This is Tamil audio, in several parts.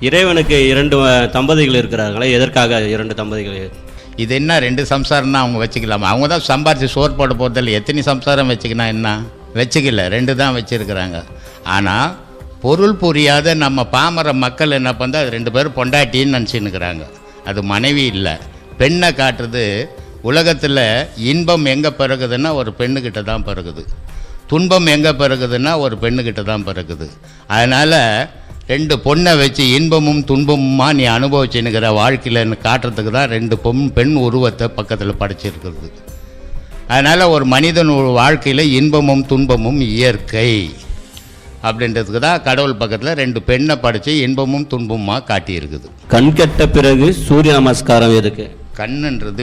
இறைவனுக்கு 2 தம்பதிகள் இருக்கிறார்களே, எதற்காக 2 தம்பதிகள்? இது என்ன 2 சம்சாரம்னா அவங்க வச்சுக்கலாமா? அவங்க தான் சம்பாரித்து சோறு போட போகிறதில்ல. எத்தனை சம்சாரம் வச்சுக்கினா என்ன? வச்சுக்கல, 2 தான் வச்சுருக்கிறாங்க. ஆனால் பொருள் புரியாத நம்ம பாமர மக்கள் என்ன பண்ணுறது, அது 2 பேரும் பொண்டாட்டின்னு நினச்சின்னுக்கிறாங்க. அது மனைவி இல்லை, பெண்ணை காட்டுறது. உலகத்தில் இன்பம் எங்கே பிறகுதுன்னா ஒரு பெண்ணுக்கிட்ட தான் பிறகுது, துன்பம் எங்கே பிறகுதுன்னா ஒரு பெண்ணுக்கிட்ட தான் பிறகுது. அதனால் 2 பொண்ணை வச்சு இன்பமும் துன்பமுமா நீ அனுபவிச்சுன்னுக்கிற வாழ்க்கையில்னு காட்டுறதுக்கு தான் 2 பெண் உருவத்தை பக்கத்தில் படைச்சிருக்கிறது. அதனால் ஒரு மனிதன் வாழ்க்கையில் இன்பமும் துன்பமும் இயற்கை அப்படின்றதுக்கு தான் கடவுள் பக்கத்தில் 2 பெண்ணை படைச்சு இன்பமும் துன்பமுமாக காட்டியிருக்குது. கண் கெட்ட பிறகு சூரிய நமஸ்காரம் எதுக்கு? கண்ணுன்றது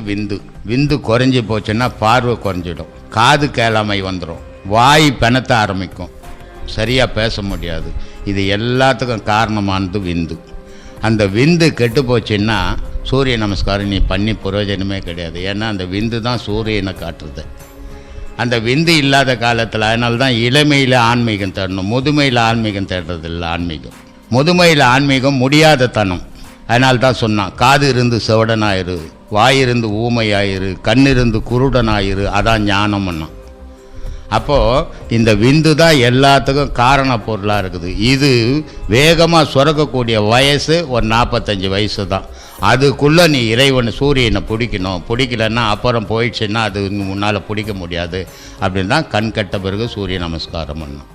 விந்து குறைஞ்சி போச்சுன்னா பார்வை குறைஞ்சிடும், காது கேளாமை வந்துடும், வாய் பெணத்த ஆரம்பிக்கும், சரியாக பேச முடியாது. இது எல்லாத்துக்கும் காரணமானது விந்து. அந்த விந்து கெட்டு போச்சுன்னா சூரிய நமஸ்காரம் நீ பண்ணி பிரயோஜனமே கிடையாது. ஏன்னா அந்த விந்து தான் சூரியனை காட்டுறது. அந்த விந்து இல்லாத காலத்தில், அதனால தான் இளமையில் ஆன்மீகம் தேடணும், முதுமையில் ஆன்மீகம் தேடுறதில்லை. முதுமையில் ஆன்மீகம் முடியாத தனம். அதனால தான் சொன்னான், காது இருந்து செவடனாயிரு, வாயிருந்து ஊமையாயிரு, கண்ணிருந்து குருடனாயிரு, அதான் ஞானம்னா. அப்போது இந்த விந்து தான் எல்லாத்துக்கும் காரண பொருளாக இருக்குது. இது வேகமாக சுரக்கக்கூடிய வயசு ஒரு 45 வயசு தான். அதுக்குள்ளே நீ இறைவன் சூரியனை பிடிக்கணும். பிடிக்கலன்னா அப்புறம் போயிடுச்சுன்னா அது முன்னால் பிடிக்க முடியாது. அப்படின்னு தான் கண் கட்ட பிறகு சூரிய நமஸ்காரம் பண்ணணும்.